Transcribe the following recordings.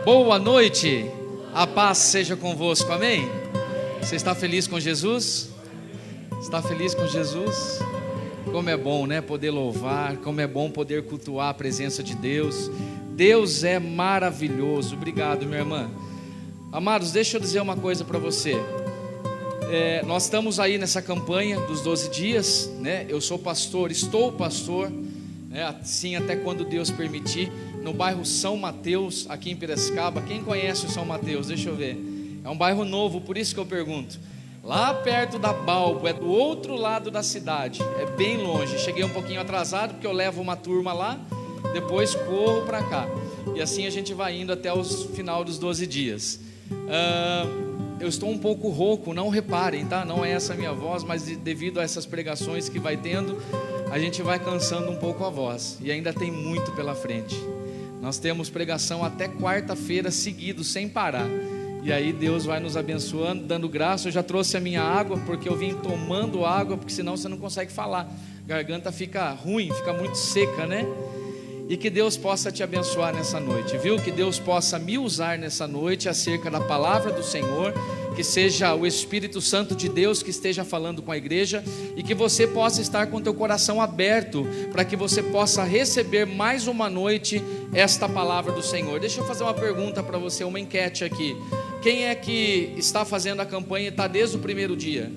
Boa noite, a paz seja convosco, amém? Você está feliz com Jesus? Está feliz com Jesus? Como é bom, né? Poder louvar, como é bom poder cultuar a presença de Deus. Deus é maravilhoso. Obrigado, minha irmã. Amados, deixa eu dizer uma coisa para você. Nós estamos aí nessa campanha dos 12 dias, né? Eu sou pastor, estou pastor, né? Assim até quando Deus permitir, no bairro São Mateus, aqui em Piracicaba. Quem conhece o São Mateus? Deixa eu ver. É um bairro novo, por isso que eu pergunto. Lá perto da Balbo, é do outro lado da cidade, é bem longe. Cheguei um pouquinho atrasado porque eu levo uma turma lá, depois corro para cá. E assim a gente vai indo até o final dos 12 dias. Eu estou um pouco rouco, não reparem, tá? Não é essa a minha voz, mas devido a essas pregações que vai tendo, a gente vai cansando um pouco a voz. E ainda tem muito pela frente. Nós temos pregação até quarta-feira seguido, sem parar. E aí Deus vai nos abençoando, dando graça. Eu já trouxe a minha água, porque eu vim tomando água, porque senão você não consegue falar. A garganta fica ruim, fica muito seca, né? E que Deus possa te abençoar nessa noite, viu? Que Deus possa me usar nessa noite acerca da palavra do Senhor. Que seja o Espírito Santo de Deus que esteja falando com a igreja. E que você possa estar com o teu coração aberto, para que você possa receber mais uma noite esta palavra do Senhor. Deixa eu fazer uma pergunta para você, uma enquete aqui. Quem é que está fazendo a campanha e está desde o primeiro dia?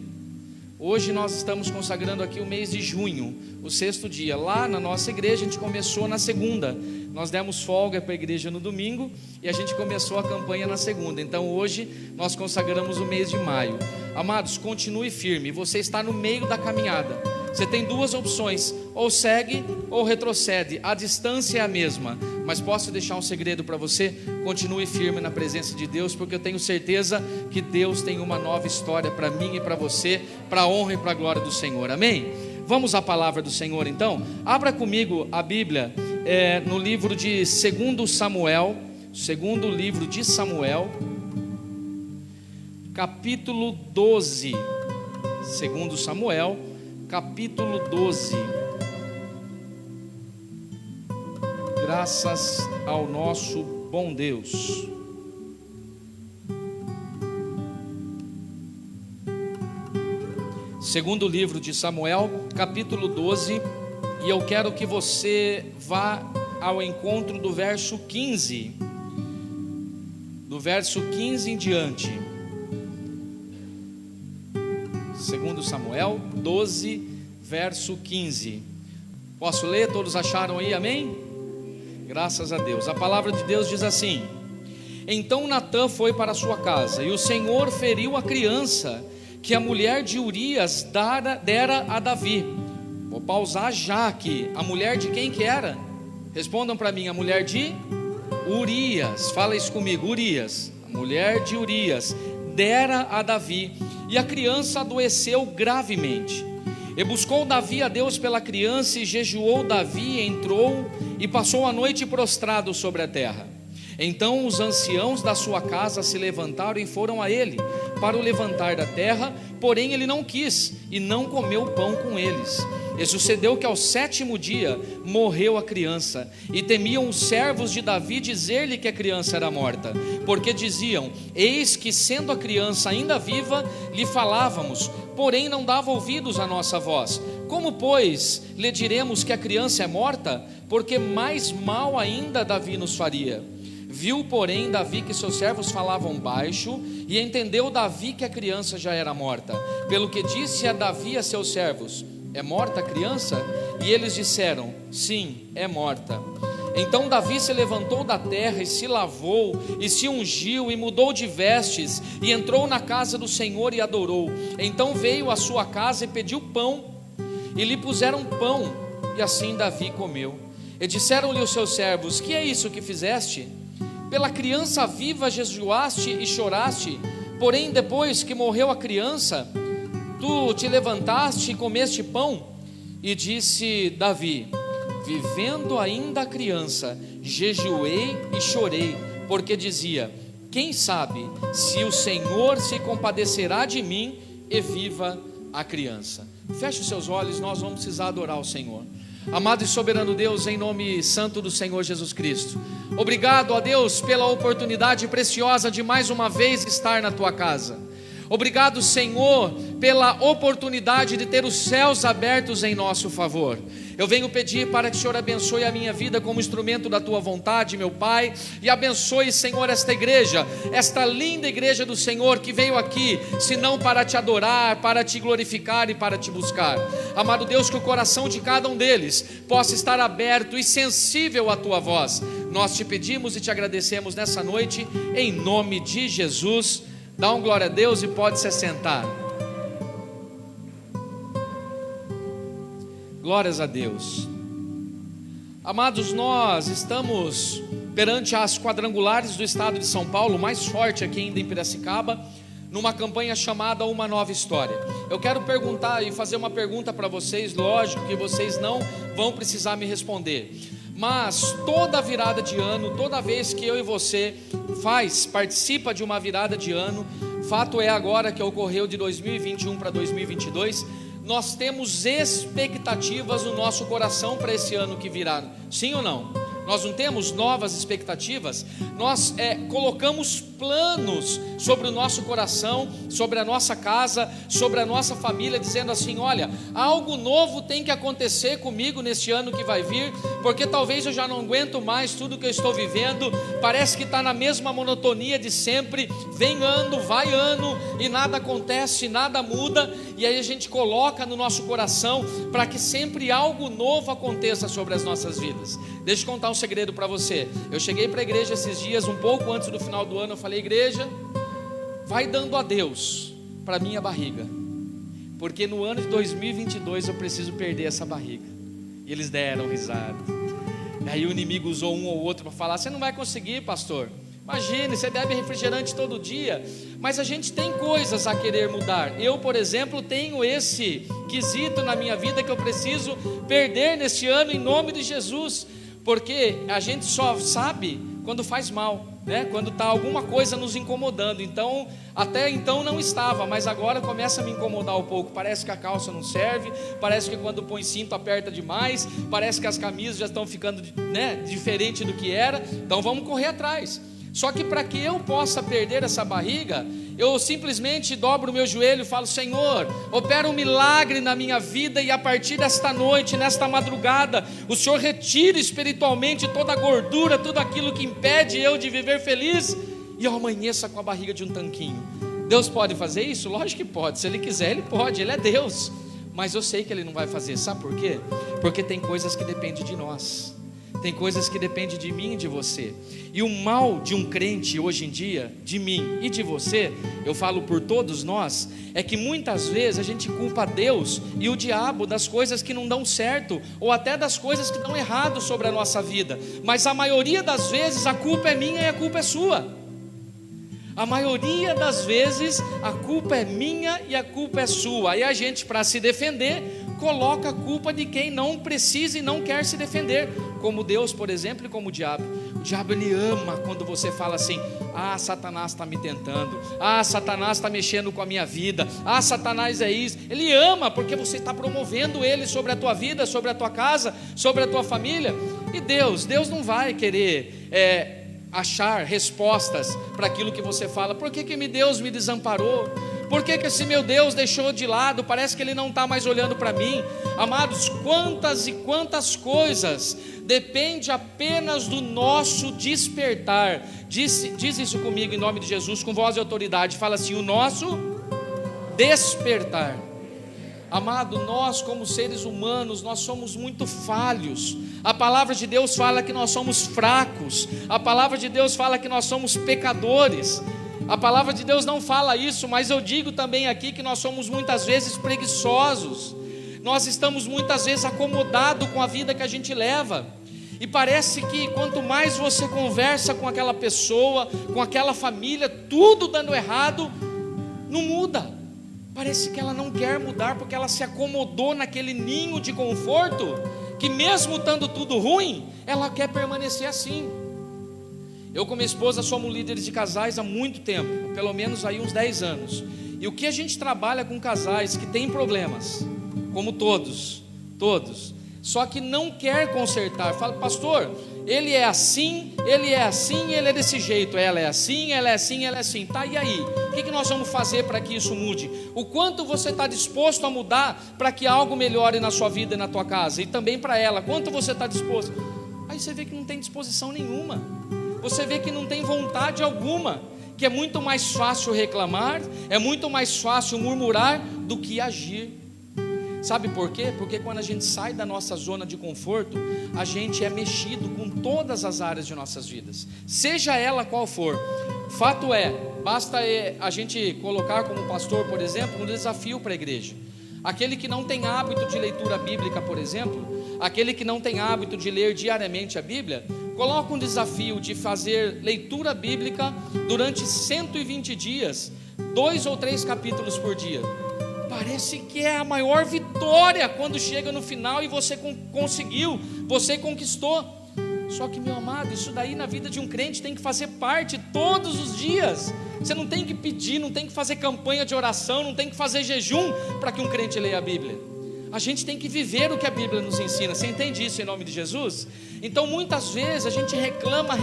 Hoje nós estamos consagrando aqui o mês de junho, o 6º dia. Lá na nossa igreja a gente começou na segunda. Nós demos folga para a igreja no domingo e a gente começou a campanha na segunda. Então hoje nós consagramos o mês de maio. Amados, continue firme. Você está no meio da caminhada. Você tem duas opções: ou segue ou retrocede. A distância é a mesma. Mas posso deixar um segredo para você? Continue firme na presença de Deus, porque eu tenho certeza que Deus tem uma nova história para mim e para você, para a honra e para a glória do Senhor, amém? Vamos à palavra do Senhor então? Abra comigo a Bíblia no livro de 2 Samuel, segundo livro de Samuel, capítulo 12. 2 Samuel, capítulo 12. Graças ao nosso bom Deus. Segundo livro de Samuel, capítulo 12, e eu quero que você vá ao encontro do verso 15. Do verso 15 em diante. 2 Samuel 12, verso 15. Posso ler? Todos acharam aí? Amém? Graças a Deus. A palavra de Deus diz assim: Então Natã foi para sua casa, e o Senhor feriu a criança que a mulher de Urias dera a Davi. Vou pausar já aqui. A mulher de quem que era? Respondam para mim. A mulher de Urias. Fala isso comigo. Urias. A mulher de Urias dera a Davi, e a criança adoeceu gravemente. E buscou Davi a Deus pela criança, e jejuou Davi, entrou e passou a noite prostrado sobre a terra. Então os anciãos da sua casa se levantaram e foram a ele para o levantar da terra, porém ele não quis e não comeu pão com eles. E sucedeu que ao 7º dia morreu a criança, e temiam os servos de Davi dizer-lhe que a criança era morta, porque diziam: eis que sendo a criança ainda viva, lhe falávamos, porém não dava ouvidos à nossa voz. Como pois lhe diremos que a criança é morta? Porque mais mal ainda Davi nos faria. Viu, porém, Davi que seus servos falavam baixo, e entendeu Davi que a criança já era morta. Pelo que disse a Davi a seus servos: é morta a criança? E eles disseram: sim, é morta. Então Davi se levantou da terra e se lavou, e se ungiu, e mudou de vestes, e entrou na casa do Senhor e adorou. Então veio à sua casa e pediu pão, e lhe puseram pão, e assim Davi comeu. E disseram-lhe os seus servos: que é isso que fizeste? Pela criança viva jejuaste e choraste, porém depois que morreu a criança, tu te levantaste e comeste pão? E disse Davi: vivendo ainda a criança, jejuei e chorei, porque dizia: quem sabe se o Senhor se compadecerá de mim e viva a criança. Feche os seus olhos, nós vamos precisar adorar o Senhor. Amado e soberano Deus, em nome santo do Senhor Jesus Cristo, obrigado, ó Deus, pela oportunidade preciosa de mais uma vez estar na tua casa. Obrigado, Senhor, pela oportunidade de ter os céus abertos em nosso favor. Eu venho pedir para que o Senhor abençoe a minha vida como instrumento da tua vontade, meu Pai, e abençoe, Senhor, esta igreja, esta linda igreja do Senhor que veio aqui, senão para te adorar, para te glorificar e para te buscar. Amado Deus, que o coração de cada um deles possa estar aberto e sensível à tua voz. Nós te pedimos e te agradecemos nessa noite, em nome de Jesus. Dá um glória a Deus e pode se sentar. Glórias a Deus. Amados, nós estamos perante as quadrangulares do estado de São Paulo, mais forte aqui ainda em Piracicaba, numa campanha chamada Uma Nova História. Eu quero perguntar e fazer uma pergunta para vocês, lógico que vocês não vão precisar me responder, mas toda virada de ano, toda vez que eu e você participa de uma virada de ano, fato é agora que ocorreu de 2021 para 2022, nós temos expectativas no nosso coração para esse ano que virá, sim ou não? Nós não temos novas expectativas, nós colocamos planos sobre o nosso coração, sobre a nossa casa, sobre a nossa família, dizendo assim: olha, algo novo tem que acontecer comigo neste ano que vai vir, porque talvez eu já não aguento mais tudo que eu estou vivendo, parece que está na mesma monotonia de sempre, vem ano, vai ano, e nada acontece, nada muda, e aí a gente coloca no nosso coração, para que sempre algo novo aconteça sobre as nossas vidas. Deixa eu contar um segredo para você. Eu cheguei para a igreja esses dias, um pouco antes do final do ano, eu falei: igreja, vai dando adeus para minha barriga, porque no ano de 2022 eu preciso perder essa barriga. E eles deram risada. Aí o inimigo usou um ou outro para falar: você não vai conseguir, pastor. Imagine, você bebe refrigerante todo dia. Mas a gente tem coisas a querer mudar. Eu, por exemplo, tenho esse quesito na minha vida que eu preciso perder neste ano em nome de Jesus. Porque a gente só sabe quando faz mal, né? Quando está alguma coisa nos incomodando. Então, até então não estava, mas agora começa a me incomodar um pouco. Parece que a calça não serve, parece que quando põe cinto aperta demais, parece que as camisas já estão ficando, né, diferente do que era. Então vamos correr atrás. Só que para que eu possa perder essa barriga, eu simplesmente dobro o meu joelho e falo: Senhor, opera um milagre na minha vida, e a partir desta noite, nesta madrugada, o Senhor retire espiritualmente toda a gordura, tudo aquilo que impede eu de viver feliz, e eu amanheça com a barriga de um tanquinho. Deus pode fazer isso? Lógico que pode. Se Ele quiser, Ele pode, Ele é Deus. Mas eu sei que Ele não vai fazer. Sabe por quê? Porque tem coisas que dependem de nós. Tem coisas que dependem de mim e de você. E o mal de um crente hoje em dia, de mim e de você, eu falo por todos nós, é que muitas vezes a gente culpa Deus e o diabo das coisas que não dão certo, ou até das coisas que dão errado sobre a nossa vida. Mas a maioria das vezes a culpa é minha e a culpa é sua. A maioria das vezes a culpa é minha e a culpa é sua. Aí a gente, para se defender, coloca a culpa de quem não precisa e não quer se defender, como Deus, por exemplo, e como o diabo. O diabo, ele ama quando você fala assim: ah, Satanás está me tentando, ah, Satanás está mexendo com a minha vida, ah, Satanás é isso. Ele ama porque você está promovendo ele sobre a tua vida, sobre a tua casa, sobre a tua família. E Deus não vai querer achar respostas para aquilo que você fala. Por que Deus me desamparou? Por que esse meu Deus deixou de lado? Parece que Ele não está mais olhando para mim. Amados, quantas e quantas coisas depende apenas do nosso despertar. Diz isso comigo em nome de Jesus, com voz e autoridade. Fala assim: o nosso despertar. Amado, nós como seres humanos, nós somos muito falhos. A palavra de Deus fala que nós somos fracos. A palavra de Deus fala que nós somos pecadores. A palavra de Deus não fala isso, mas eu digo também aqui que nós somos muitas vezes preguiçosos. Nós estamos muitas vezes acomodados com a vida que a gente leva. E parece que quanto mais você conversa com aquela pessoa, com aquela família, tudo dando errado, não muda. Parece que ela não quer mudar, porque ela se acomodou naquele ninho de conforto, que mesmo estando tudo ruim, ela quer permanecer assim. Eu com minha esposa somos líderes de casais há muito tempo, pelo menos aí uns 10 anos. E o que a gente trabalha com casais que têm problemas, como todos, só que não quer consertar. Fala, pastor, ele é assim, ele é desse jeito, ela é assim, ela é assim, ela é assim. Tá, e aí? O que nós vamos fazer para que isso mude? O quanto você está disposto a mudar para que algo melhore na sua vida e na tua casa? E também para ela, quanto você está disposto? Aí você vê que não tem disposição nenhuma, você vê que não tem vontade alguma, que é muito mais fácil reclamar, é muito mais fácil murmurar do que agir. Sabe por quê? Porque quando a gente sai da nossa zona de conforto, a gente é mexido com todas as áreas de nossas vidas, seja ela qual for. Fato é, basta a gente colocar como pastor, por exemplo, um desafio para a igreja. Aquele que não tem hábito de leitura bíblica, por exemplo, aquele que não tem hábito de ler diariamente a Bíblia, coloca um desafio de fazer leitura bíblica durante 120 dias, 2 ou 3 capítulos por dia. Parece que é a maior vitória quando chega no final e você conseguiu, você conquistou. Só que, meu amado, isso daí na vida de um crente tem que fazer parte todos os dias. Você não tem que pedir, não tem que fazer campanha de oração, não tem que fazer jejum para que um crente leia a Bíblia. A gente tem que viver o que a Bíblia nos ensina. Você entende isso em nome de Jesus? Então muitas vezes a gente reclama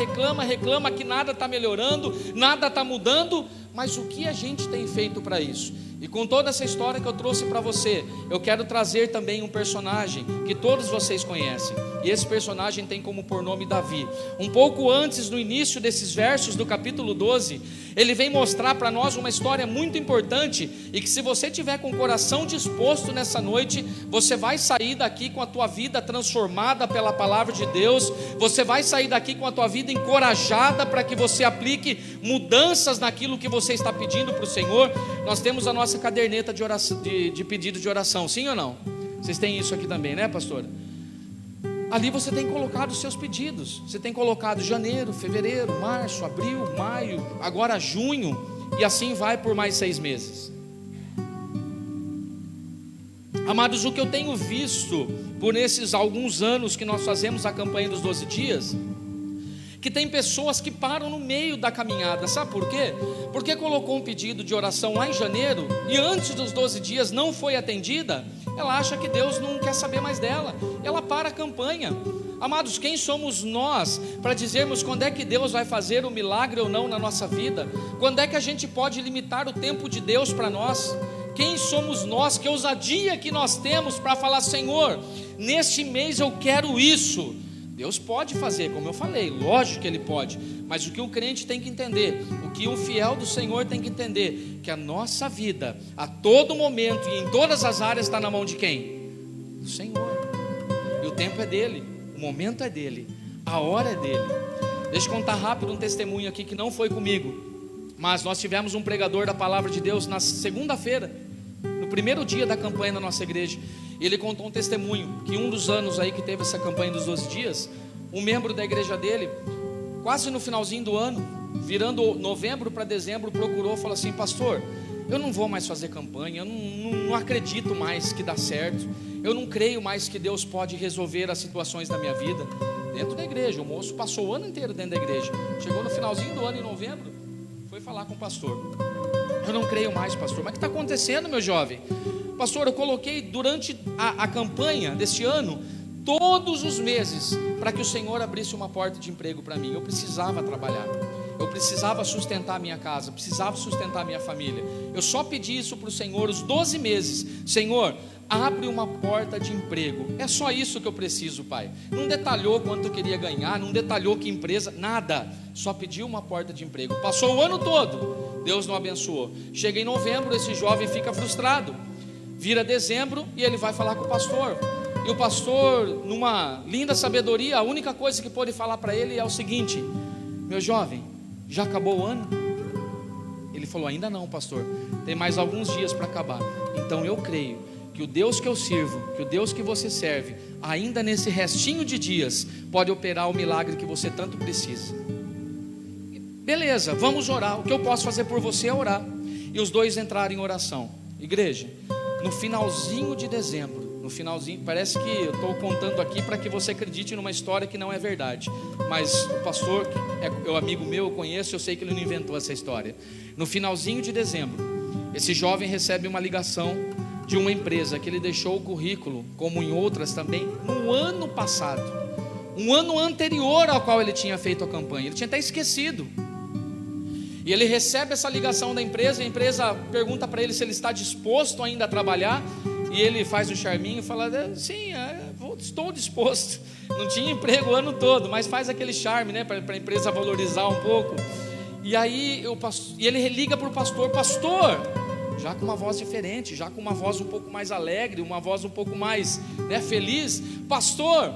que nada está melhorando, nada está mudando, mas o que a gente tem feito para isso? E com toda essa história que eu trouxe para você, eu quero trazer também um personagem que todos vocês conhecem. E esse personagem tem como por nome Davi. Um pouco antes, no início desses versos do capítulo 12, ele vem mostrar para nós uma história muito importante, e que se você tiver com o coração disposto nessa noite, você vai sair daqui com a tua vida transformada pela palavra de Deus, você vai sair daqui com a tua vida encorajada para que você aplique mudanças naquilo que você está pedindo para o Senhor. Nós temos a nossa caderneta de oração, de pedido de oração, sim ou não? Vocês têm isso aqui também, né, pastor? Ali você tem colocado os seus pedidos. Você tem colocado janeiro, fevereiro, março, abril, maio, agora junho, e assim vai por mais 6 meses. Amados, o que eu tenho visto por esses alguns anos que nós fazemos a campanha dos 12 dias, que tem pessoas que param no meio da caminhada. Sabe por quê? Porque colocou um pedido de oração lá em janeiro e antes dos 12 dias não foi atendida. Ela acha que Deus não quer saber mais dela, ela para a campanha. Amados, quem somos nós para dizermos quando é que Deus vai fazer o milagre ou não na nossa vida? Quando é que a gente pode limitar o tempo de Deus para nós? Quem somos nós? Que ousadia que nós temos para falar: Senhor, neste mês eu quero isso. Deus pode fazer, como eu falei, lógico que Ele pode, mas o que o crente tem que entender, o que o fiel do Senhor tem que entender, que a nossa vida, a todo momento e em todas as áreas, está na mão de quem? Do Senhor. E o tempo é dele, o momento é dele, a hora é dele. Deixa eu contar rápido um testemunho aqui que não foi comigo, mas nós tivemos um pregador da palavra de Deus na segunda-feira, no primeiro dia da campanha da nossa igreja. Ele contou um testemunho, que um dos anos aí que teve essa campanha dos 12 dias, um membro da igreja dele, quase no finalzinho do ano, virando novembro para dezembro, procurou, falou assim: pastor, eu não vou mais fazer campanha, eu não acredito mais que dá certo, eu não creio mais que Deus pode resolver as situações da minha vida. Dentro da igreja, o moço passou o ano inteiro dentro da igreja, chegou no finalzinho do ano, em novembro, foi falar com o pastor: eu não creio mais, pastor. Mas o que está acontecendo, meu jovem? Pastor, eu coloquei durante a campanha deste ano, todos os meses, para que o Senhor abrisse uma porta de emprego para mim. Eu precisava trabalhar, eu precisava sustentar a minha casa, precisava sustentar a minha família. Eu só pedi isso para o Senhor os 12 meses: Senhor, abre uma porta de emprego. É só isso que eu preciso, Pai. Não detalhou quanto eu queria ganhar, não detalhou que empresa, nada. Só pediu uma porta de emprego. Passou o ano todo, Deus não abençoou. Chega em novembro, esse jovem fica frustrado. Vira dezembro e ele vai falar com o pastor. E o pastor, numa linda sabedoria, a única coisa que pode falar para ele é o seguinte: meu jovem, já acabou o ano? Ele falou: ainda não, pastor, tem mais alguns dias para acabar. Então eu creio que o Deus que eu sirvo, que o Deus que você serve, ainda nesse restinho de dias, pode operar o milagre que você tanto precisa. Beleza, vamos orar. O que eu posso fazer por você é orar. E os dois entraram em oração. Igreja, no finalzinho de dezembro, no finalzinho, parece que eu estou contando aqui para que você acredite numa história que não é verdade, mas o pastor, é um amigo meu, eu conheço, eu sei que ele não inventou essa história. No finalzinho de dezembro, esse jovem recebe uma ligação de uma empresa que ele deixou o currículo, como em outras também, no ano passado, um ano anterior ao qual ele tinha feito a campanha. Ele tinha até esquecido. E ele recebe essa ligação da empresa, e a empresa pergunta para ele se ele está disposto ainda a trabalhar, e ele faz o charminho e fala: sim, estou disposto. Não tinha emprego o ano todo, mas faz aquele charme, né, para a empresa valorizar um pouco. E aí ele liga para o pastor: pastor, já com uma voz diferente, já com uma voz um pouco mais alegre, uma voz um pouco mais, né, feliz: pastor,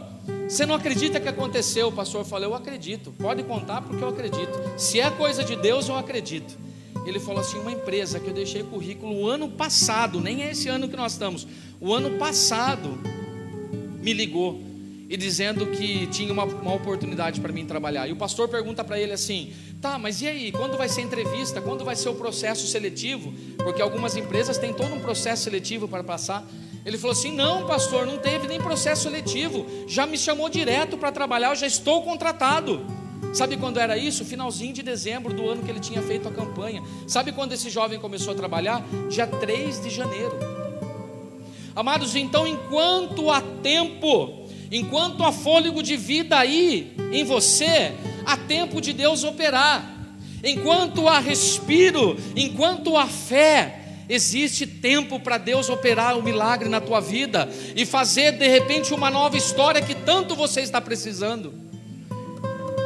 você não acredita que aconteceu? O pastor falou: eu acredito, pode contar porque eu acredito, se é coisa de Deus eu acredito. Ele falou assim: uma empresa que eu deixei currículo o ano passado, nem é esse ano que nós estamos, o ano passado, me ligou e dizendo que tinha uma oportunidade para mim trabalhar. E o pastor pergunta para ele assim: tá, mas e aí, quando vai ser a entrevista, quando vai ser o processo seletivo? Porque algumas empresas têm todo um processo seletivo para passar. Ele falou assim: não, pastor, não teve nem processo seletivo, já me chamou direto para trabalhar, eu já estou contratado. Sabe quando era isso? Finalzinho de dezembro do ano que ele tinha feito a campanha. Sabe quando esse jovem começou a trabalhar? Dia 3 de janeiro. Amados, então enquanto há tempo, enquanto há fôlego de vida aí em você, há tempo de Deus operar. Enquanto há respiro, enquanto há fé, existe tempo para Deus operar o milagre na tua vida e fazer de repente uma nova história que tanto você está precisando.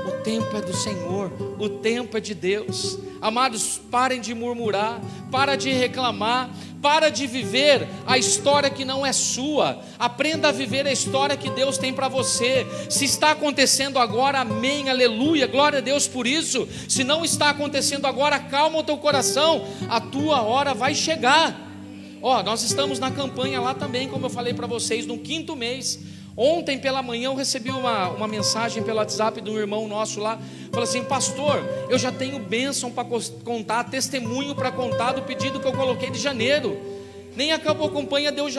O tempo é do Senhor, o tempo é de Deus. Amados, parem de murmurar, para de reclamar, para de viver a história que não é sua. Aprenda a viver a história que Deus tem para você. Se está acontecendo agora, amém, aleluia, glória a Deus por isso. Se não está acontecendo agora, calma o teu coração, a tua hora vai chegar. Nós estamos na campanha lá também, como eu falei para vocês, no 5º mês. Ontem pela manhã eu recebi uma mensagem pelo WhatsApp de um irmão nosso lá. Falou assim: pastor, eu já tenho bênção para contar, testemunho para contar do pedido que eu coloquei de janeiro. Nem acabou a campanha, Deus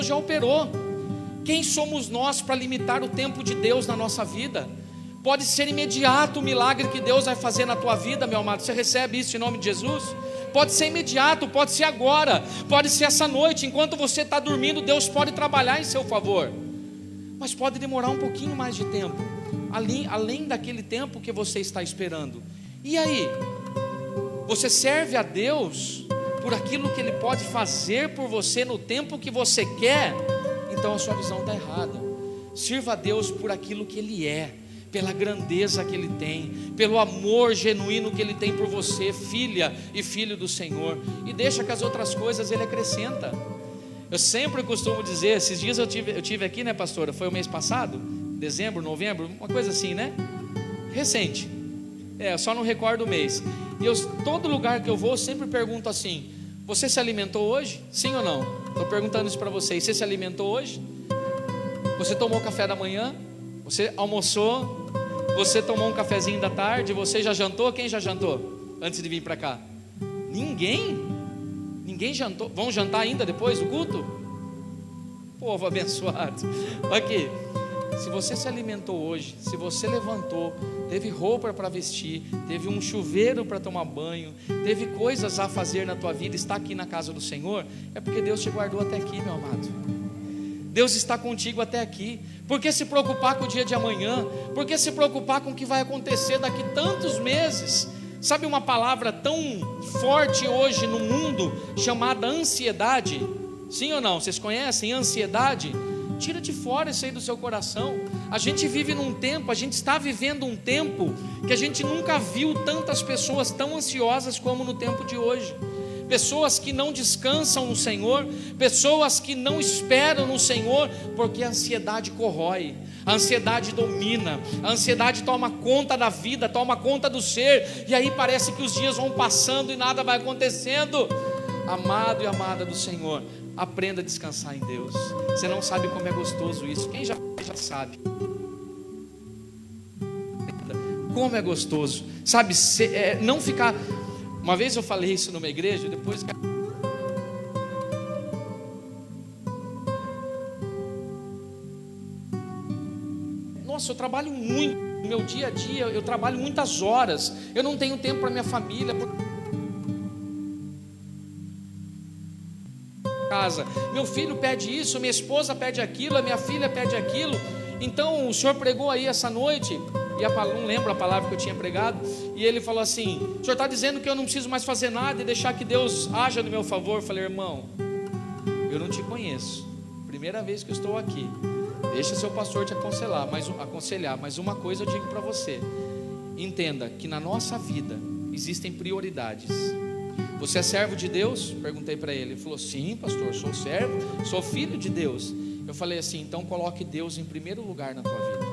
já operou. Quem somos nós para limitar o tempo de Deus na nossa vida? Pode ser imediato o milagre que Deus vai fazer na tua vida, meu amado. Você recebe isso em nome de Jesus? Pode ser imediato, pode ser agora, pode ser essa noite, enquanto você está dormindo, Deus pode trabalhar em seu favor. Mas pode demorar um pouquinho mais de tempo, além daquele tempo que você está esperando. E aí? Você serve a Deus por aquilo que Ele pode fazer por você no tempo que você quer? Então a sua visão está errada. Sirva a Deus por aquilo que Ele é, pela grandeza que Ele tem, pelo amor genuíno que Ele tem por você, filha e filho do Senhor, e deixa que as outras coisas Ele acrescenta. Eu sempre costumo dizer, esses dias eu tive aqui, né, pastora? Foi o mês passado, dezembro, novembro, uma coisa assim, né? Recente. Eu só não recordo o mês. E todo lugar que eu vou, eu sempre pergunto assim: você se alimentou hoje? Sim ou não? Estou perguntando isso para vocês. Você se alimentou hoje? Você tomou café da manhã? Você almoçou? Você tomou um cafezinho da tarde? Você já jantou? Quem já jantou antes de vir para cá? Ninguém? Ninguém jantou? Vão jantar ainda depois do culto? Povo abençoado. Aqui, se você se alimentou hoje, se você levantou, teve roupa para vestir, teve um chuveiro para tomar banho, teve coisas a fazer na tua vida, está aqui na casa do Senhor, é porque Deus te guardou até aqui, meu amado. Deus está contigo até aqui. Por que se preocupar com o dia de amanhã? Por que se preocupar com o que vai acontecer daqui tantos meses? Sabe uma palavra tão forte hoje no mundo chamada ansiedade? Sim ou não? Vocês conhecem ansiedade? Tira de fora isso aí do seu coração. A gente vive num tempo, a gente está vivendo um tempo que a gente nunca viu tantas pessoas tão ansiosas como no tempo de hoje. Pessoas que não descansam no Senhor, pessoas que não esperam no Senhor, porque a ansiedade corrói, a ansiedade domina, a ansiedade toma conta da vida, toma conta do ser, e aí parece que os dias vão passando e nada vai acontecendo. Amado e amada do Senhor, aprenda a descansar em Deus. Você não sabe como é gostoso isso. Quem já sabe como é gostoso, sabe, não ficar. Uma vez eu falei isso numa igreja, depois nossa, eu trabalho muito, no meu dia a dia eu trabalho muitas horas, eu não tenho tempo para minha família. casa. Meu filho pede isso, minha esposa pede aquilo, a minha filha pede aquilo. Então o senhor pregou aí essa noite, e não lembro a palavra que eu tinha pregado, e ele falou assim: o senhor está dizendo que eu não preciso mais fazer nada e deixar que Deus haja no meu favor. Eu falei: irmão, eu não te conheço, primeira vez que eu estou aqui, deixa seu pastor te aconselhar, mas uma coisa eu digo para você: entenda que na nossa vida existem prioridades. Você é servo de Deus? Perguntei para ele. Ele falou: sim, pastor, sou servo, sou filho de Deus. Eu falei assim: então coloque Deus em primeiro lugar na tua vida.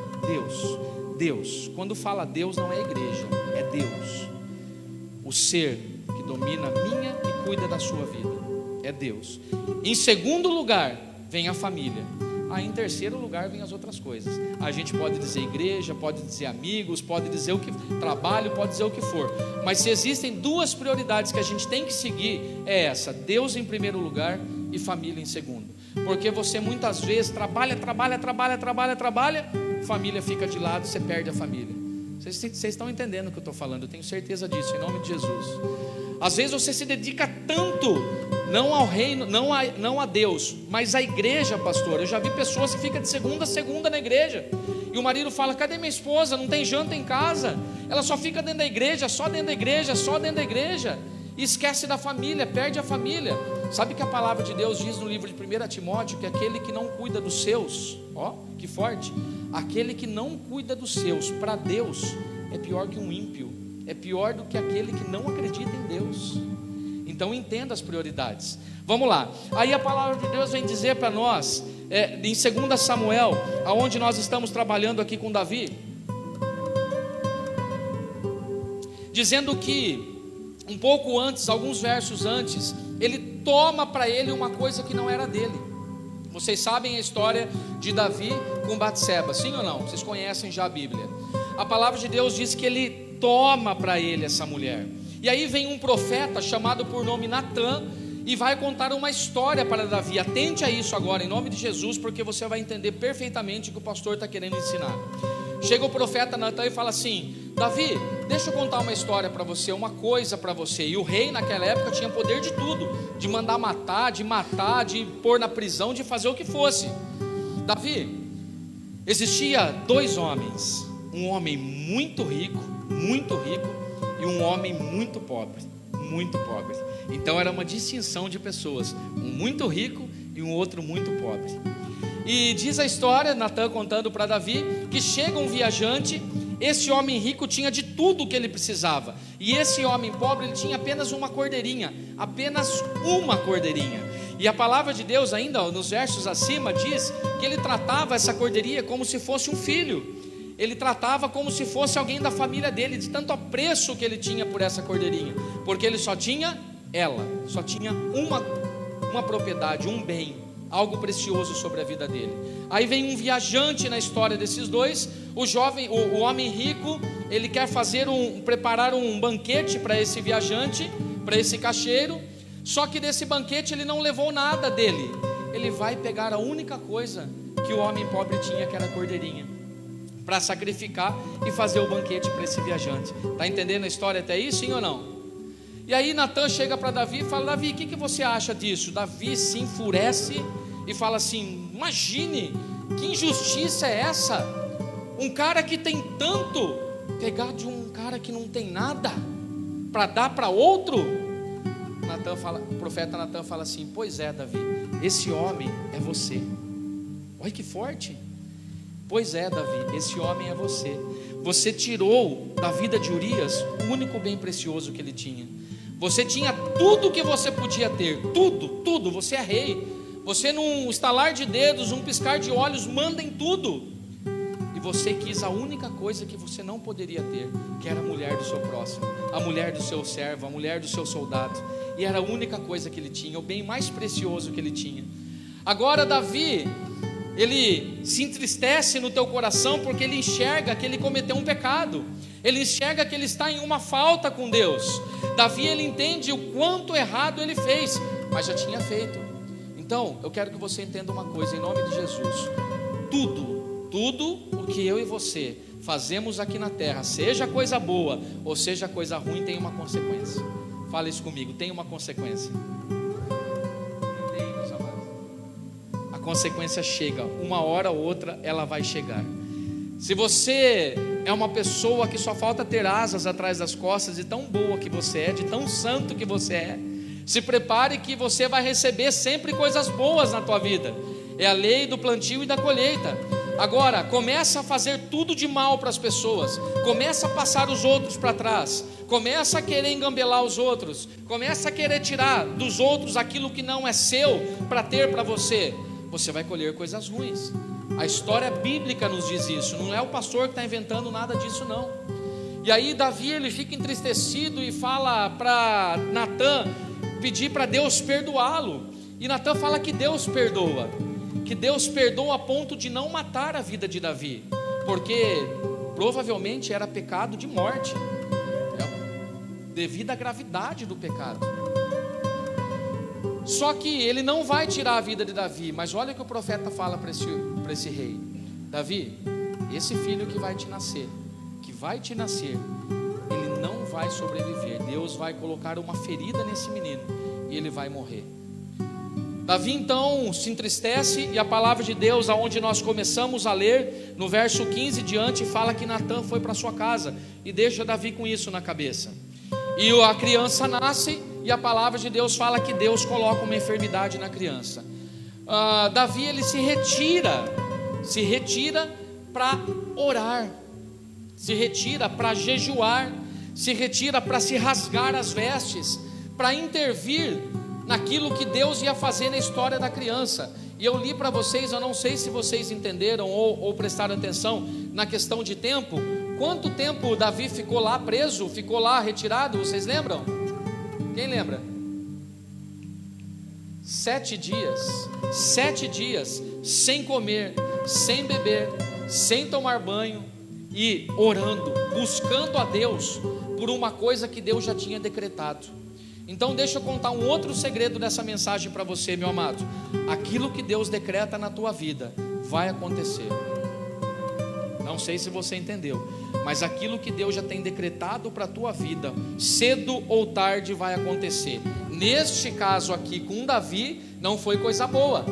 Deus, quando fala Deus, não é igreja, é Deus, o ser que domina a minha e cuida da sua vida, é Deus. Em segundo lugar vem a família. Aí em terceiro lugar vem as outras coisas. A gente pode dizer igreja, pode dizer amigos, pode dizer o que trabalho, pode dizer o que for, mas se existem duas prioridades que a gente tem que seguir, é essa: Deus em primeiro lugar e família em segundo. Porque você muitas vezes trabalha, família fica de lado, você perde a família. Vocês estão entendendo o que eu estou falando? Eu tenho certeza disso, em nome de Jesus. Às vezes você se dedica tanto, não ao reino, não a Deus, mas à igreja, pastor. Eu já vi pessoas que ficam de segunda a segunda na igreja, e o marido fala: cadê minha esposa? Não tem janta em casa. Ela só fica dentro da igreja, só dentro da igreja, e esquece da família, perde a família. Sabe que a palavra de Deus diz no livro de 1 Timóteo que aquele que não cuida dos seus, ó, que forte, aquele que não cuida dos seus, para Deus é pior que um ímpio, é pior do que aquele que não acredita em Deus. Então entenda as prioridades. Vamos lá, aí a palavra de Deus vem dizer para nós, em 2 Samuel, aonde nós estamos trabalhando aqui com Davi, dizendo que um pouco antes, alguns versos antes, ele toma para ele uma coisa que não era dele. Vocês sabem a história de Davi com Batseba, sim ou não? Vocês conhecem já a Bíblia. A palavra de Deus diz que ele toma para ele essa mulher. E aí vem um profeta chamado por nome Natã e vai contar uma história para Davi. Atente a isso agora, em nome de Jesus, porque você vai entender perfeitamente o que o pastor está querendo ensinar. Chega o profeta Natã e fala assim: Davi, deixa eu contar uma história para você, uma coisa para você. E o rei naquela época tinha poder de tudo, de mandar matar, de pôr na prisão, de fazer o que fosse. Davi, existia dois homens, um homem muito rico, e um homem muito pobre. Então era uma distinção de pessoas, um muito rico e um outro muito pobre. E diz a história, Natã contando para Davi, que chega um viajante. Esse homem rico tinha de tudo o que ele precisava, e esse homem pobre, ele tinha apenas uma cordeirinha. E a palavra de Deus ainda, nos versos acima, diz que ele tratava essa cordeirinha como se fosse um filho. Ele tratava como se fosse alguém da família dele, de tanto apreço que ele tinha por essa cordeirinha, porque ele só tinha ela, só tinha uma propriedade, um bem, algo precioso sobre a vida dele. Aí vem um viajante na história desses dois. O homem rico, ele quer preparar um banquete para esse viajante, para esse caixeiro. Só que desse banquete ele não levou nada dele. Ele vai pegar a única coisa que o homem pobre tinha, que era a cordeirinha, para sacrificar e fazer o banquete para esse viajante. Está entendendo a história até aí, sim ou não? E aí Natã chega para Davi e fala: Davi, o que você acha disso? Davi se enfurece e fala assim: imagine, que injustiça é essa? Um cara que tem tanto, pegar de um cara que não tem nada para dar para outro? O profeta Natã fala assim: pois é, Davi, esse homem é você. Olha que forte. Pois é, Davi, esse homem é você. Você tirou da vida de Urias o único bem precioso que ele tinha. Você tinha tudo que você podia ter, tudo, você é rei. Você num estalar de dedos, um piscar de olhos, manda em tudo. E você quis a única coisa que você não poderia ter, que era a mulher do seu próximo, a mulher do seu servo, a mulher do seu soldado. E era a única coisa que ele tinha, o bem mais precioso que ele tinha. Agora Davi, ele se entristece no teu coração, porque ele enxerga que ele cometeu um pecado. Ele enxerga que ele está em uma falta com Deus. Davi, ele entende o quanto errado ele fez, mas já tinha feito. Então, eu quero que você entenda uma coisa, em nome de Jesus: tudo o que eu e você fazemos aqui na terra, seja coisa boa ou seja coisa ruim, tem uma consequência. Fala isso comigo: tem uma consequência. consequência chega, uma hora ou outra ela vai chegar. Se você é uma pessoa que só falta ter asas atrás das costas, de tão boa que você é, de tão santo que você é, se prepare que você vai receber sempre coisas boas na tua vida. É a lei do plantio e da colheita. Agora, começa a fazer tudo de mal para as pessoas, começa a passar os outros para trás, começa a querer engambelar os outros, começa a querer tirar dos outros aquilo que não é seu para ter para você. Você vai colher coisas ruins. A história bíblica nos diz isso, não é o pastor que está inventando nada disso não. E aí Davi, ele fica entristecido e fala para Natã pedir para Deus perdoá-lo, e Natã fala que Deus perdoa a ponto de não matar a vida de Davi, porque provavelmente era pecado de morte, devido à gravidade do pecado. Só que ele não vai tirar a vida de Davi, mas olha o que o profeta fala para esse rei: Davi, esse filho que vai te nascer, ele não vai sobreviver. Deus vai colocar uma ferida nesse menino e ele vai morrer. Davi então se entristece, e a palavra de Deus, aonde nós começamos a ler, no verso 15 diante, fala que Natã foi para sua casa e deixa Davi com isso na cabeça. E a criança nasce, e a palavra de Deus fala que Deus coloca uma enfermidade na criança. Davi, ele se retira para orar, se retira para jejuar, se retira para se rasgar as vestes, para intervir naquilo que Deus ia fazer na história da criança. E eu li para vocês, eu não sei se vocês entenderam ou prestaram atenção na questão de tempo. Quanto tempo Davi ficou lá preso, ficou lá retirado, vocês lembram? Quem lembra? 7 dias, 7 dias, sem comer, sem beber, sem tomar banho, e orando, buscando a Deus por uma coisa que Deus já tinha decretado. Então deixa eu contar um outro segredo dessa mensagem para você, meu amado. Aquilo que Deus decreta na tua vida vai acontecer. Não sei se você entendeu, mas aquilo que Deus já tem decretado para a tua vida, cedo ou tarde vai acontecer. Neste caso aqui com Davi, não foi coisa boa.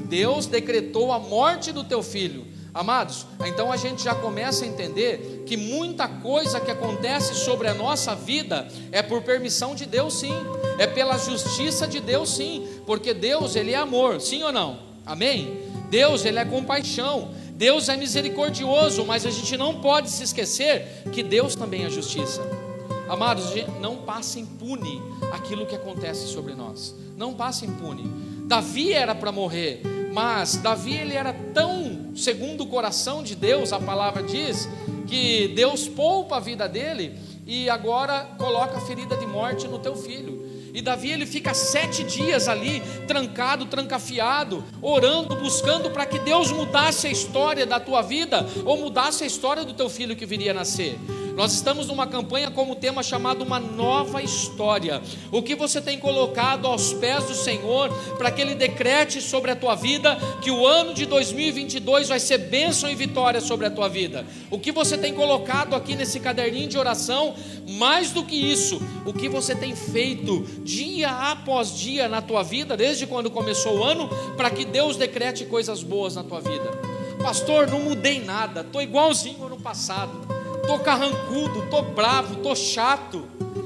Deus decretou a morte do teu filho. Amados, então a gente já começa a entender que muita coisa que acontece sobre a nossa vida é por permissão de Deus, sim, é pela justiça de Deus, sim, porque Deus, ele é amor, sim ou não? Amém? Deus, ele é compaixão, Deus é misericordioso, mas a gente não pode se esquecer que Deus também é justiça. Amados, não passa impune aquilo que acontece sobre nós, não passa impune. Davi era para morrer, mas Davi, ele era tão segundo o coração de Deus, a palavra diz que Deus poupa a vida dele e agora coloca a ferida de morte no teu filho. E Davi, ele fica 7 dias ali, trancado, trancafiado, orando, buscando para que Deus mudasse a história da tua vida, ou mudasse a história do teu filho que viria a nascer. Nós estamos numa campanha com o tema chamado Uma Nova História. O que você tem colocado aos pés do Senhor, para que Ele decrete sobre a tua vida, que o ano de 2022 vai ser bênção e vitória sobre a tua vida. O que você tem colocado aqui nesse caderninho de oração, mais do que isso, o que você tem feito dia após dia na tua vida, desde quando começou o ano, para que Deus decrete coisas boas na tua vida. Pastor, não mudei nada, estou igualzinho ano passado, estou carrancudo, estou bravo, estou chato,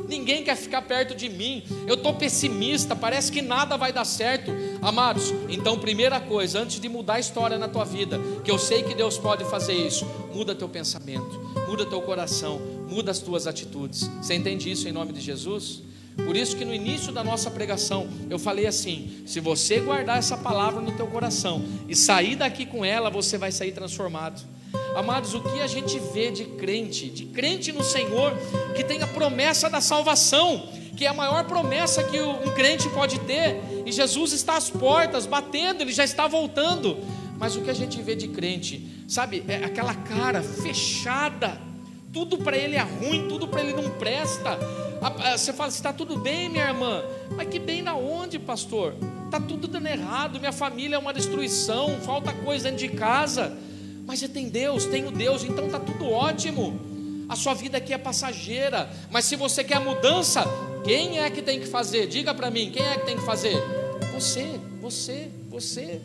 ninguém quer ficar perto de mim, eu estou pessimista, parece que nada vai dar certo. Amados, então primeira coisa, antes de mudar a história na tua vida, que eu sei que Deus pode fazer isso, muda teu pensamento, muda teu coração, muda as tuas atitudes. Você entende isso em nome de Jesus? Por isso que no início da nossa pregação eu falei assim: se você guardar essa palavra no teu coração e sair daqui com ela, você vai sair transformado. Amados, o que a gente vê de crente no Senhor, que tem a promessa da salvação, que é a maior promessa que um crente pode ter, e Jesus está às portas, batendo, Ele já está voltando. Mas o que a gente vê de crente, sabe, é aquela cara fechada, tudo para ele é ruim, tudo para ele não presta. Você fala assim: está tudo bem, minha irmã? Mas que bem na onde, pastor? Está tudo dando errado, minha família é uma destruição, falta coisa dentro de casa. Mas você tem Deus, tenho Deus, então está tudo ótimo. A sua vida aqui é passageira, mas se você quer mudança, quem é que tem que fazer? Diga para mim, quem é que tem que fazer? Você. Você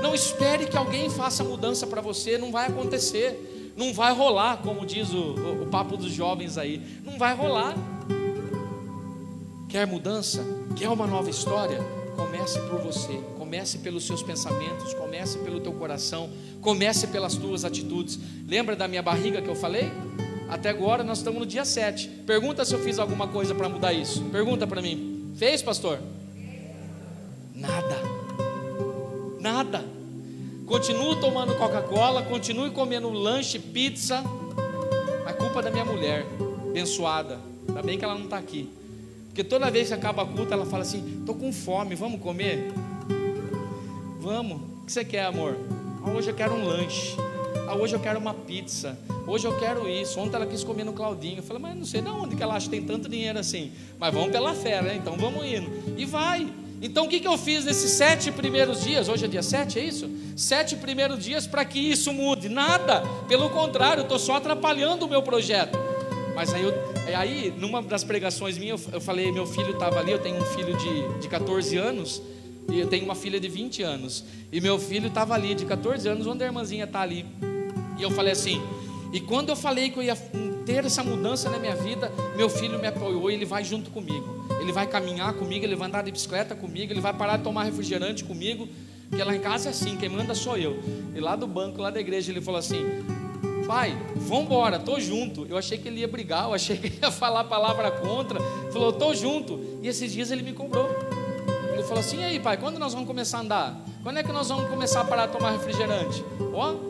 não espere que alguém faça mudança para você, não vai acontecer, não vai rolar, como diz o papo dos jovens aí, não vai rolar. Quer mudança? Quer uma nova história? Comece por você, comece pelos seus pensamentos, comece pelo teu coração, comece pelas tuas atitudes. Lembra da minha barriga que eu falei? Até agora nós estamos no dia 7. Pergunta se eu fiz alguma coisa para mudar isso. Pergunta para mim. Fez, pastor? Nada. Continuo tomando Coca-Cola, continue comendo lanche, pizza. A culpa é da minha mulher, abençoada. Ainda bem que ela não está aqui. Porque toda vez que acaba a culto, ela fala assim: estou com fome, vamos comer? Vamos. O que você quer, amor? Hoje eu quero um lanche. Hoje eu quero uma pizza. Hoje eu quero isso. Ontem ela quis comer no Claudinho. Eu falei: mas não sei de onde que ela acha que tem tanto dinheiro assim. Mas vamos pela fé, né? Então vamos indo. E vai. Então o que eu fiz nesses 7 primeiros dias? Hoje é dia 7, é isso? 7 primeiros dias para que isso mude? Nada. Pelo contrário, eu estou só atrapalhando o meu projeto. Mas aí numa das pregações minhas, eu falei: meu filho estava ali. Eu tenho um filho de 14 anos. E eu tenho uma filha de 20 anos. E meu filho estava ali, de 14 anos, onde a irmãzinha está ali. E eu falei assim, e quando eu falei que eu ia ter essa mudança na minha vida, meu filho me apoiou e ele vai junto comigo. Ele vai caminhar comigo, ele vai andar de bicicleta comigo, ele vai parar de tomar refrigerante comigo, porque lá em casa é assim, quem manda sou eu. E lá do banco, lá da igreja, ele falou assim: pai, vamos embora, tô junto. Eu achei que ele ia brigar, eu achei que ele ia falar a palavra contra. Ele falou: tô junto. E esses dias ele me cobrou. Ele falou assim: e aí, pai, quando nós vamos começar a andar? Quando é que nós vamos começar a parar de tomar refrigerante?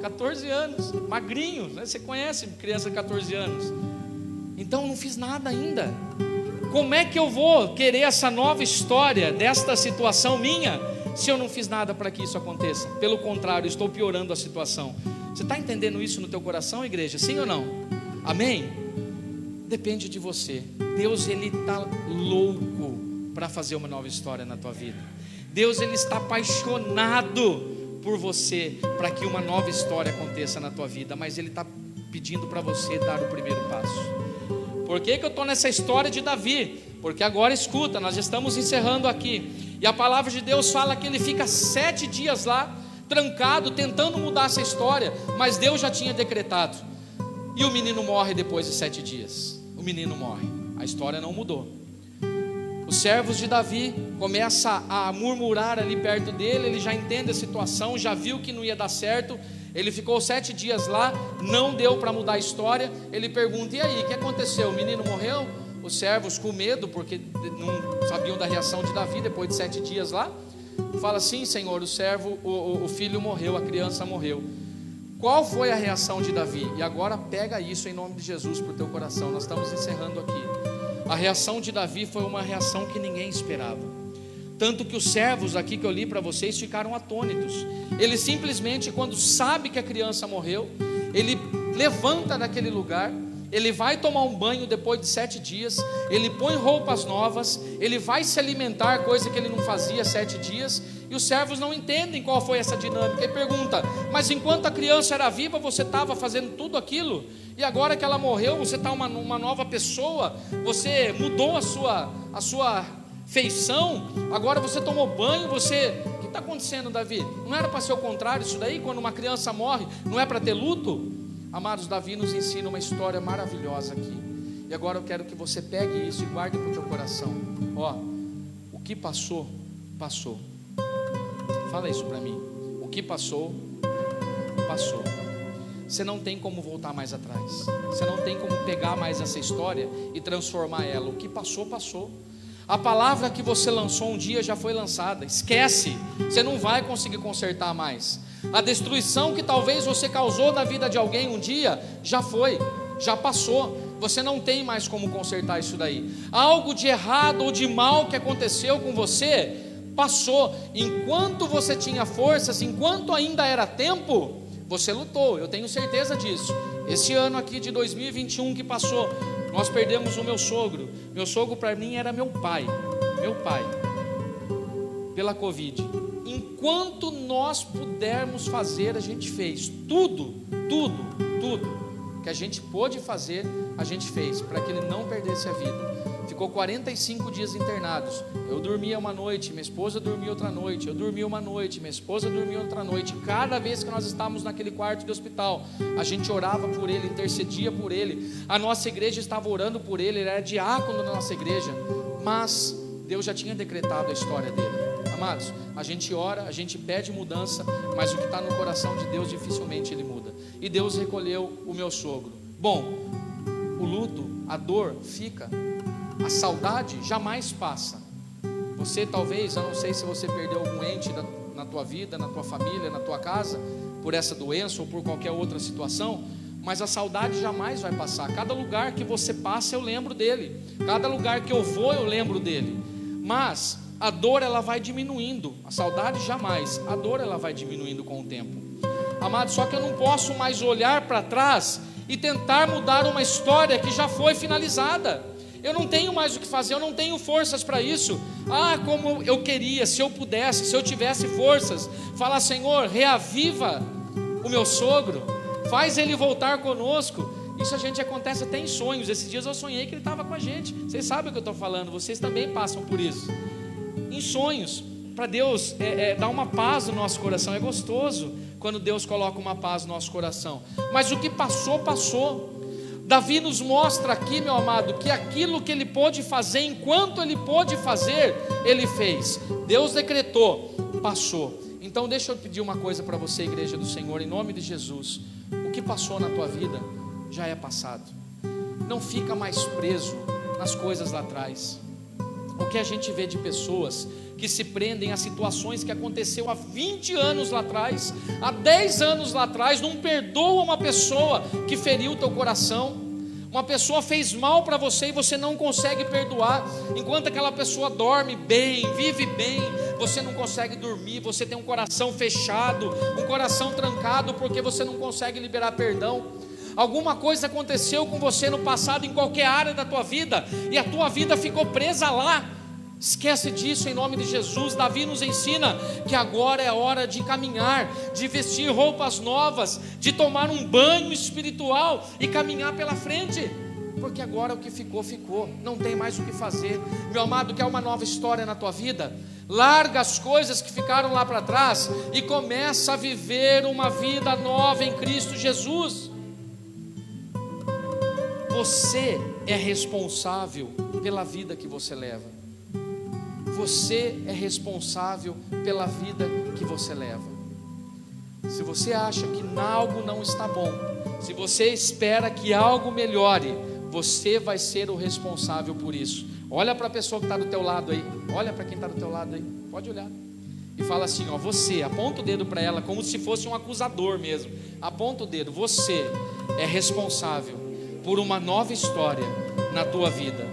14 anos, magrinho, né? Você conhece criança de 14 anos. Então eu não fiz nada ainda. Como é que eu vou querer essa nova história desta situação minha, se eu não fiz nada para que isso aconteça? Pelo contrário, estou piorando a situação. Você está entendendo isso no teu coração, igreja? Sim ou não? Amém? Depende de você. Deus, Ele está louco para fazer uma nova história na tua vida. Deus, Ele está apaixonado por você, para que uma nova história aconteça na tua vida. Mas Ele está pedindo para você dar o primeiro passo. Por que eu estou nessa história de Davi? Porque agora escuta, nós estamos encerrando aqui. E a palavra de Deus fala que ele fica 7 dias lá, trancado, tentando mudar essa história. Mas Deus já tinha decretado. E o menino morre depois de 7 dias. O menino morre, a história não mudou. Os servos de Davi começam a murmurar ali perto dele. Ele já entende a situação, já viu que não ia dar certo. Ele ficou 7 dias lá, não deu para mudar a história. Ele pergunta: e aí, o que aconteceu? O menino morreu? Os servos, com medo, porque não sabiam da reação de Davi depois de 7 dias lá, fala: sim, Senhor, o filho morreu, a criança morreu. Qual foi a reação de Davi? E agora pega isso em nome de Jesus para o teu coração. Nós estamos encerrando aqui. A reação de Davi foi uma reação que ninguém esperava. Tanto que os servos aqui que eu li para vocês ficaram atônitos. Ele simplesmente, quando sabe que a criança morreu, ele levanta daquele lugar, ele vai tomar um banho depois de 7 dias, ele põe roupas novas, ele vai se alimentar, coisa que ele não fazia 7 dias, e os servos não entendem qual foi essa dinâmica, e pergunta: mas enquanto a criança era viva, você estava fazendo tudo aquilo, e agora que ela morreu, você está uma nova pessoa, você mudou a sua feição, agora você tomou banho, o que está acontecendo, Davi? Não era para ser o contrário isso daí? Quando uma criança morre, não é para ter luto? Amados, Davi nos ensina uma história maravilhosa aqui. E agora eu quero que você pegue isso e guarde para o teu coração. O que passou, passou. Fala isso para mim. O que passou, passou. Você não tem como voltar mais atrás. Você não tem como pegar mais essa história e transformar ela. O que passou, passou. A palavra que você lançou um dia já foi lançada. Esquece. Você não vai conseguir consertar mais. A destruição que talvez você causou na vida de alguém um dia, já foi, já passou. Você não tem mais como consertar isso daí. Algo de errado ou de mal que aconteceu com você, passou. Enquanto você tinha forças, enquanto ainda era tempo, você lutou, eu tenho certeza disso. Esse ano aqui de 2021 que passou, nós perdemos o meu sogro. Meu sogro para mim era meu pai, pela Covid. Enquanto nós pudermos fazer, a gente fez tudo que a gente pôde fazer, a gente fez, para que ele não perdesse a vida. ficou 45 dias internados. Eu dormia uma noite, minha esposa dormia outra noite, eu dormia uma noite, minha esposa dormia outra noite. Cada vez que nós estávamos naquele quarto de hospital, a gente orava por ele, intercedia por ele. A nossa igreja estava orando por ele, ele era diácono da nossa igreja, mas Deus já tinha decretado a história dele. Amados, a gente ora, a gente pede mudança, mas o que está no coração de Deus dificilmente ele muda. E Deus recolheu o meu sogro. Bom, o luto, a dor fica, a saudade jamais passa. Você talvez, eu não sei se você perdeu algum ente na tua vida, na tua família, na tua casa, por essa doença ou por qualquer outra situação, mas a saudade jamais vai passar. Cada lugar que você passa eu lembro dele, cada lugar que eu vou eu lembro dele, mas a dor ela vai diminuindo, a saudade jamais, a dor ela vai diminuindo com o tempo. Amado, só que eu não posso mais olhar para trás e tentar mudar uma história que já foi finalizada. Eu não tenho mais o que fazer, eu não tenho forças para isso. Como eu queria, se eu pudesse, se eu tivesse forças, falar: Senhor, reaviva o meu sogro, faz ele voltar conosco. Isso a gente acontece até em sonhos. Esses dias eu sonhei que ele estava com a gente. Vocês sabem o que eu estou falando, vocês também passam por isso. Em sonhos, para Deus dar uma paz no nosso coração. É gostoso quando Deus coloca uma paz no nosso coração. Mas o que passou, passou. Davi nos mostra aqui, meu amado, que aquilo que ele pôde fazer, enquanto ele pôde fazer, ele fez. Deus decretou, passou. Então deixa eu pedir uma coisa para você, igreja do Senhor, em nome de Jesus. O que passou na tua vida já é passado. Não fica mais preso nas coisas lá atrás. O que a gente vê de pessoas que se prendem a situações que aconteceu há 20 anos lá atrás, há 10 anos lá atrás, não perdoa uma pessoa que feriu o teu coração. Uma pessoa fez mal para você e você não consegue perdoar. Enquanto aquela pessoa dorme bem, vive bem, você não consegue dormir, você tem um coração fechado, um coração trancado, porque você não consegue liberar perdão. Alguma coisa aconteceu com você no passado, em qualquer área da tua vida, e a tua vida ficou presa lá. Esquece disso em nome de Jesus. Davi nos ensina que agora é hora de caminhar, de vestir roupas novas, de tomar um banho espiritual e caminhar pela frente, porque agora o que ficou, ficou, não tem mais o que fazer. Meu amado, quer uma nova história na tua vida? Larga as coisas que ficaram lá para trás e começa a viver uma vida nova em Cristo Jesus. Você é responsável pela vida que você leva. Você é responsável pela vida que você leva. Se você acha que algo não está bom, se você espera que algo melhore, você vai ser o responsável por isso. Olha para a pessoa que está do teu lado aí, olha para quem está do teu lado aí, pode olhar, e fala assim, você, aponta o dedo para ela, como se fosse um acusador mesmo, aponta o dedo, você é responsável por uma nova história na tua vida.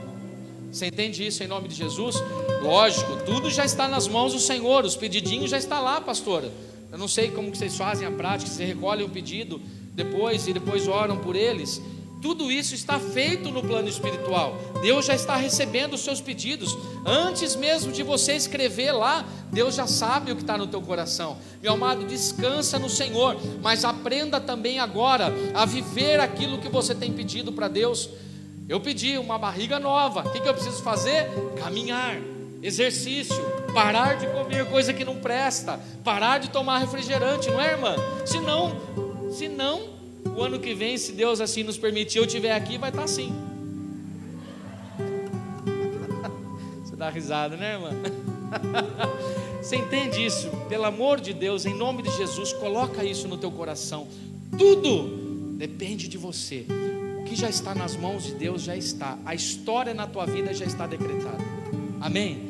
Você entende isso em nome de Jesus? Lógico, tudo já está nas mãos do Senhor, os pedidinhos já estão lá, pastora. Eu não sei como que vocês fazem a prática, vocês recolhem o pedido depois e depois oram por eles. Tudo isso está feito no plano espiritual. Deus já está recebendo os seus pedidos. Antes mesmo de você escrever lá, Deus já sabe o que está no teu coração. Meu amado, descansa no Senhor, mas aprenda também agora a viver aquilo que você tem pedido para Deus. Eu pedi uma barriga nova. O que eu preciso fazer? Caminhar, exercício, parar de comer coisa que não presta, parar de tomar refrigerante, não é, irmã? Se não, o ano que vem, se Deus assim nos permitir, eu estiver aqui, vai estar assim. Você dá risada, né, irmã? Você entende isso? Pelo amor de Deus, em nome de Jesus, coloca isso no teu coração. Tudo depende de você. O que já está nas mãos de Deus já está. A história na tua vida já está decretada. Amém?